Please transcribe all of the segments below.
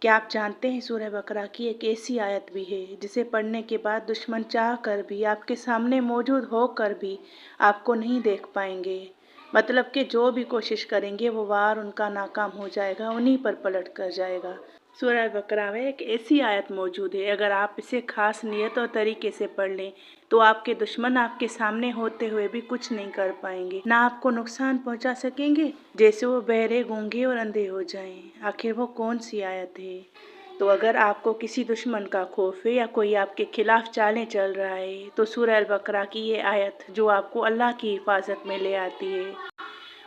क्या आप जानते हैं सूरह बकरा की एक ऐसी आयत भी है जिसे पढ़ने के बाद दुश्मन चाह कर भी आपके सामने मौजूद होकर भी आपको नहीं देख पाएंगे। मतलब कि जो भी कोशिश करेंगे वो वार उनका नाकाम हो जाएगा, उन्हीं पर पलट कर जाएगा। सूरह बकरा में एक ऐसी आयत मौजूद है, अगर आप इसे खास नियत और तरीके से पढ़ लें तो आपके दुश्मन आपके सामने होते हुए भी कुछ नहीं कर पाएंगे, ना आपको नुकसान पहुंचा सकेंगे, जैसे वो बहरे, गूंगे और अंधे हो जाएं। आखिर वो कौन सी आयत है? तो अगर आपको किसी दुश्मन का खौफ है या कोई आपके खिलाफ चालें चल रहा है तो सूरह अल बकरा की ये आयत जो आपको अल्लाह की हिफाजत में ले आती है,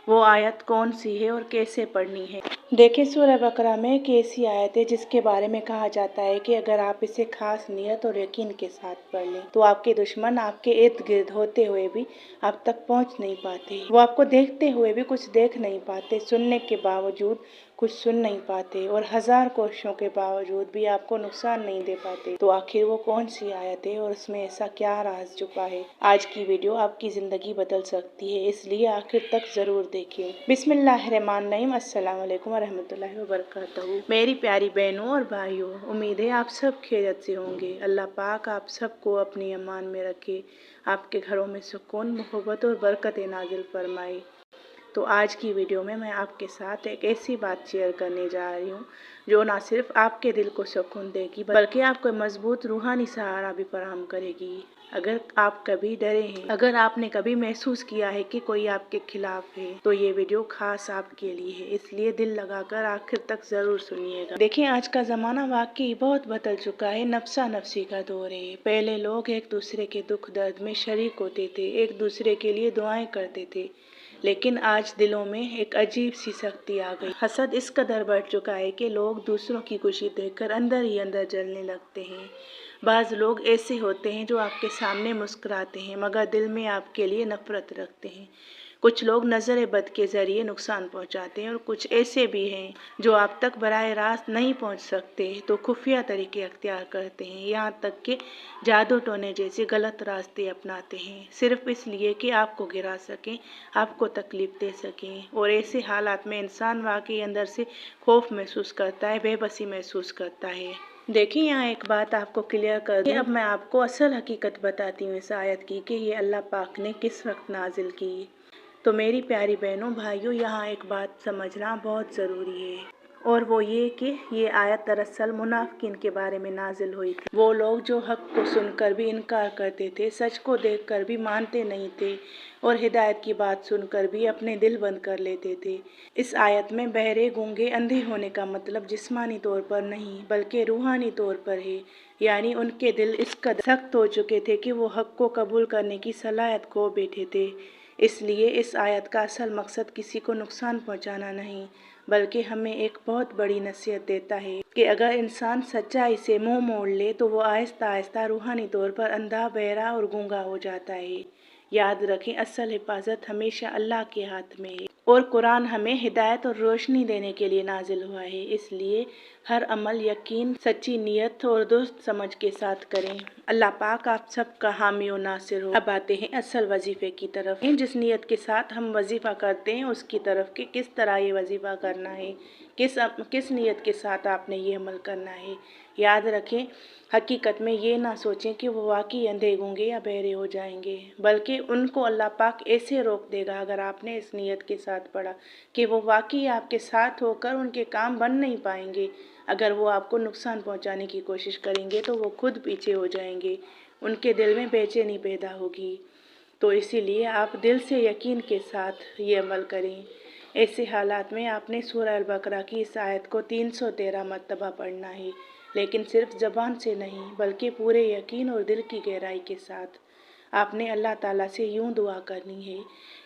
वो आयत कौन सी है और कैसे पढ़नी है। देखिए, सूरह बकरा में एक ऐसी आयत है जिसके बारे में कहा जाता है कि अगर आप इसे खास नियत और यकीन के साथ पढ़ लें तो आपके दुश्मन आपके इर्द गिर्द होते हुए भी आप तक पहुंच नहीं पाते। वो आपको देखते हुए भी कुछ देख नहीं पाते, सुनने के बावजूद कुछ सुन नहीं पाते और हजार कोशिशों के बावजूद भी आपको नुकसान नहीं दे पाते। तो आखिर वो कौन सी आयत है और उसमें ऐसा क्या राज छुपा है? आज की वीडियो आपकी जिंदगी बदल सकती है, इसलिए आखिर तक जरूर देखें। बिस्मिल्लाहिर्रहमानिर्रहीम। अस्सलाम वालेकुम रहमतुल्लाहि व बरकातहू। मेरी प्यारी बहनों और भाइयों, उम्मीद है आप सब खैरियत से होंगे। अल्लाह पाक आप सबको अपनी अमान में रखे, आपके घरों में सुकून, मोहब्बत और बरकत नाजिल फरमाए। तो आज की वीडियो में मैं आपके साथ एक ऐसी बात शेयर करने जा रही हूँ जो ना सिर्फ आपके दिल को सुकून देगी बल्कि आपको मजबूत रूहानी सहारा भी फराहम करेगी। अगर आप कभी डरे हैं, अगर आपने कभी महसूस किया है कि कोई आपके खिलाफ है, तो ये वीडियो खास आपके लिए है, इसलिए दिल लगाकर आखिर तक जरूर सुनिएगा। देखिए, आज का जमाना वाकई बहुत बदल चुका है, नफसा नफसी का दौर है। पहले लोग एक दूसरे के दुख दर्द में शरीक होते थे, एक दूसरे के लिए दुआएं करते थे, लेकिन आज दिलों में एक अजीब सी सख्ती आ गई। हसद इस कदर बढ़ चुका है कि लोग दूसरों की खुशी देखकर अंदर ही अंदर जलने लगते हैं। बाज़ लोग ऐसे होते हैं जो आपके सामने मुस्कुराते हैं मगर दिल में आपके लिए नफरत रखते हैं। कुछ लोग नज़र बद के ज़रिए नुकसान पहुंचाते हैं और कुछ ऐसे भी हैं जो आप तक बराह रास्त नहीं पहुंच सकते तो खुफिया तरीके अख्तियार करते हैं, यहाँ तक कि जादू टोने जैसे गलत रास्ते अपनाते हैं, सिर्फ इसलिए कि आपको गिरा सकें, आपको तकलीफ दे सकें। और ऐसे हालात में इंसान वाकई अंदर से खौफ महसूस करता है, बेबसी महसूस करता है। देखिए, यहाँ एक बात आपको क्लियर कर दूं। अब मैं आपको असल हकीकत बताती हूँ इस आयत की कि ये अल्लाह पाक ने किस वक्त नाजिल की। तो मेरी प्यारी बहनों भाइयों, यहाँ एक बात समझना बहुत ज़रूरी है और वो ये कि ये आयत दरअसल मुनाफिकीन के बारे में नाजिल हुई थी। वो लोग जो हक को सुनकर भी इनकार करते थे, सच को देखकर भी मानते नहीं थे और हिदायत की बात सुनकर भी अपने दिल बंद कर लेते थे। इस आयत में बहरे, गूंगे, अंधे होने का मतलब जिस्मानी तौर पर नहीं बल्कि रूहानी तौर पर है, यानी उनके दिल इस कदर सख्त हो चुके थे कि वो हक को कबूल करने की सलाहियत खो बैठे थे। इसलिए इस आयत का असल मकसद किसी को नुकसान पहुंचाना नहीं बल्कि हमें एक बहुत बड़ी नसीहत देता है कि अगर इंसान सच्चाई से मुंह मोड़ ले तो वो आहिस्ता आहिस्ता रूहानी तौर पर अंधा, बहरा और गूंगा हो जाता है। याद रखें, असल हिफाजत हमेशा अल्लाह के हाथ में है और कुरान हमें हिदायत और रोशनी देने के लिए नाजिल हुआ है। इसलिए हर अमल यकीन, सच्ची नीयत और दुरुस्त समझ के साथ करें। अल्लाह पाक आप सबका हामी और नासिर हो। अब आते हैं असल वजीफे की तरफ। जिस नीयत के साथ हम वजीफा करते हैं उसकी तरफ कि किस तरह ये वजीफा करना है, किस नीयत के साथ आपने ये अमल करना है। याद रखें, हकीकत में ये ना सोचें कि वो वाकई अंधे, गूंगे या बहरे हो जाएंगे, बल्कि उनको अल्लाह पाक ऐसे रोक देगा अगर आपने इस नीयत के साथ पढ़ा कि वो वाकई आपके साथ होकर उनके काम बन नहीं पाएंगे। अगर वो आपको नुकसान पहुंचाने की कोशिश करेंगे तो वो खुद पीछे हो जाएंगे, उनके दिल में बेचैनी पैदा होगी। तो इसीलिए आप दिल से यकीन के साथ ये अमल करें। ऐसे हालात में आपने सूरह अल बकरा की इस आयत को 313 मरतबा पढ़ना है, लेकिन सिर्फ ज़बान से नहीं बल्कि पूरे यकीन और दिल की गहराई के साथ। आपने अल्लाह ताला से यूं दुआ करनी है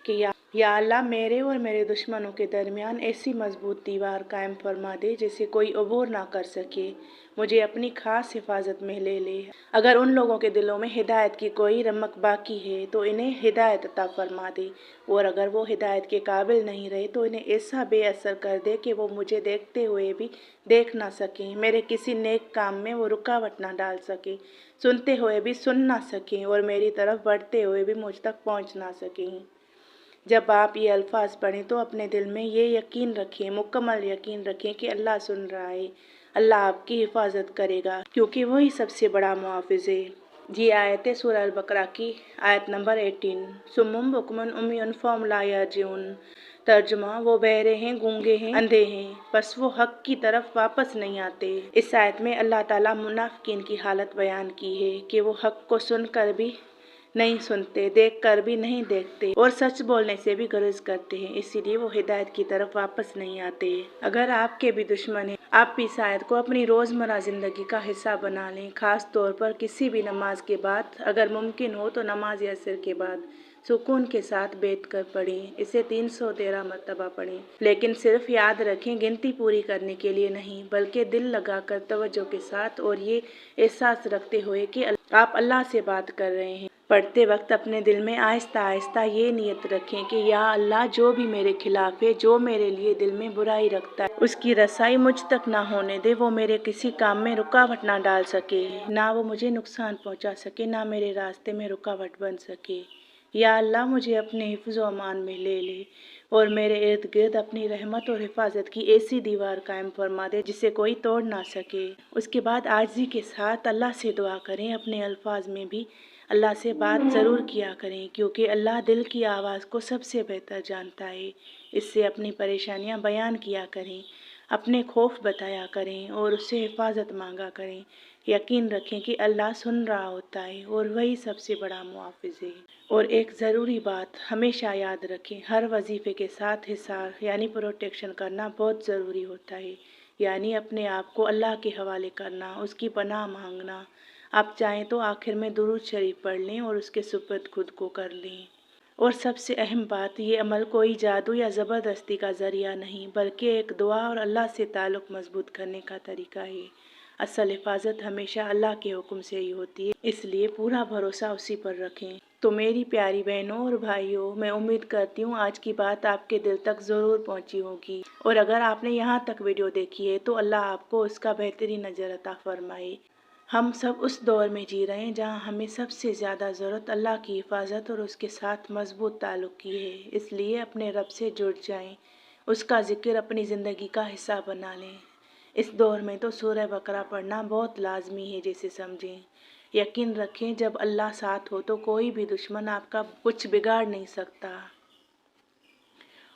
कि या अल्लाह, मेरे और मेरे दुश्मनों के दरमियान ऐसी मजबूत दीवार कायम फरमा दे जिसे कोई अबूर ना कर सके, मुझे अपनी खास हिफाजत में ले ले। अगर उन लोगों के दिलों में हिदायत की कोई रमक बाकी है तो इन्हें हिदायत अता फरमा दे, और अगर वो हिदायत के काबिल नहीं रहे तो इन्हें ऐसा बेअसर कर दे कि वो मुझे देखते हुए भी देख ना सकें, मेरे किसी नेक काम में वो रुकावट ना डाल सकें, सुनते हुए भी सुन ना सकें और मेरी तरफ बढ़ते हुए भी मुझ तक पहुंच ना सकें। जब आप ये अल्फाज पढ़ें तो अपने दिल में ये यकीन रखें, मुकम्मल यकीन रखें कि अल्लाह सुन रहा है, अल्लाह आपकी हिफाजत करेगा, क्योंकि वही सबसे बड़ा मुहाफ़िज़ है। ये आयत है सूरह अल बकरा की आयत नंबर 18। सुम्मुम बुकमुन उम्युन फहुम ला यर्जिऊन। तर्जुमा, वो बहरे हैं, गूंगे हैं, अंधे हैं, बस वो हक की तरफ वापस नहीं आते। इस आयत में अल्लाह ताला मुनाफिकीन की हालत बयान की है कि वो हक को सुनकर भी नहीं सुनते, देख कर भी नहीं देखते और सच बोलने से भी गुरेज करते हैं, इसीलिए वो हिदायत की तरफ वापस नहीं आते। अगर आपके भी दुश्मन हैं, आप भी इस आयत को अपनी रोज़मर्रा ज़िंदगी का हिस्सा बना लें। खास तौर पर किसी भी नमाज के बाद, अगर मुमकिन हो तो नमाज असर के बाद सुकून के साथ बैठकर पढ़ें। इसे 313 मरतबा पढ़ें, लेकिन सिर्फ याद रखें गिनती पूरी करने के लिए नहीं, बल्कि दिल लगाकर तवज्जो के साथ और ये एहसास रखते हुए कि आप अल्लाह से बात कर रहे हैं। पढ़ते वक्त अपने दिल में आहिस्ता आहिस्ता ये नियत रखें कि या अल्लाह, जो भी मेरे खिलाफ है, जो मेरे लिए दिल में बुराई रखता है, उसकी रसाई मुझ तक ना होने दे। वो मेरे किसी काम में रुकावट ना डाल सके, ना वो मुझे नुकसान पहुंचा सके, ना मेरे रास्ते में रुकावट बन सके। या अल्लाह, मुझे अपने हिफ्ज़ व अमान में ले ले और मेरे इर्द गिर्द अपनी रहमत और हिफाजत की ऐसी दीवार कायम फरमा दे जिसे कोई तोड़ ना सके। उसके बाद आजिज़ी के साथ अल्लाह से दुआ करें। अपने अल्फाज में भी अल्लाह से बात ज़रूर किया करें, क्योंकि अल्लाह दिल की आवाज़ को सबसे बेहतर जानता है। इससे अपनी परेशानियां बयान किया करें, अपने खौफ बताया करें और उससे हिफाजत मांगा करें। यकीन रखें कि अल्लाह सुन रहा होता है और वही सबसे बड़ा मुहाफ़िज़ है। और एक ज़रूरी बात हमेशा याद रखें, हर वजीफ़े के साथ हिसार यानी प्रोटेक्शन करना बहुत ज़रूरी होता है। यानी अपने आप को अल्लाह के हवाले करना, उसकी पनाह मांगना। आप चाहें तो आखिर में दुरूद शरीफ पढ़ लें और उसके सुपुर्द खुद को कर लें। और सबसे अहम बात, ये अमल कोई जादू या ज़बरदस्ती का ज़रिया नहीं, बल्कि एक दुआ और अल्लाह से ताल्लुक़ मजबूत करने का तरीका है। असल हिफाजत हमेशा अल्लाह के हुक्म से ही होती है, इसलिए पूरा भरोसा उसी पर रखें। तो मेरी प्यारी बहनों और भाइयों, मैं उम्मीद करती हूँ आज की बात आपके दिल तक ज़रूर पहुँची होगी। और अगर आपने यहाँ तक वीडियो देखी है तो अल्लाह आपको उसका बेहतरीन अजर अता फरमाए। हम सब उस दौर में जी रहे हैं जहाँ हमें सबसे ज़्यादा ज़रूरत अल्लाह की हिफाजत और उसके साथ मजबूत ताल्लुक़ की है। इसलिए अपने रब से जुड़ जाएं, उसका ज़िक्र अपनी ज़िंदगी का हिस्सा बना लें। इस दौर में तो सूरह बकरा पढ़ना बहुत लाजमी है, जैसे समझें। यकीन रखें, जब अल्लाह साथ हो तो कोई भी दुश्मन आपका कुछ बिगाड़ नहीं सकता।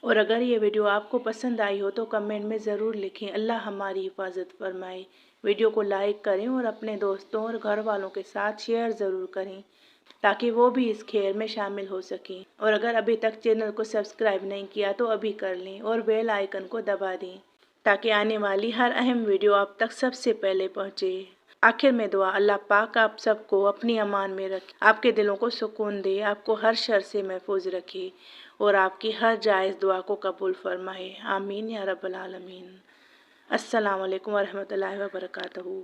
और अगर ये वीडियो आपको पसंद आई हो तो कमेंट में ज़रूर लिखें, अल्लाह हमारी हिफाजत फरमाए। वीडियो को लाइक करें और अपने दोस्तों और घर वालों के साथ शेयर ज़रूर करें, ताकि वो भी इस खैर में शामिल हो सकें। और अगर अभी तक चैनल को सब्सक्राइब नहीं किया तो अभी कर लें और बेल आइकन को दबा दें, ताकि आने वाली हर अहम वीडियो आप तक सबसे पहले पहुँचे। आखिर में दुआ, अल्लाह पाक आप सबको अपनी अमान में रखे, आपके दिलों को सुकून दे, आपको हर शर से महफूज रखे और आपकी हर जायज़ दुआ को कबूल फरमाए। आमीन या रब्बल आलमीन। अस्सलाम वालेकुम वरहमतुल्लाहि व बरकातहू।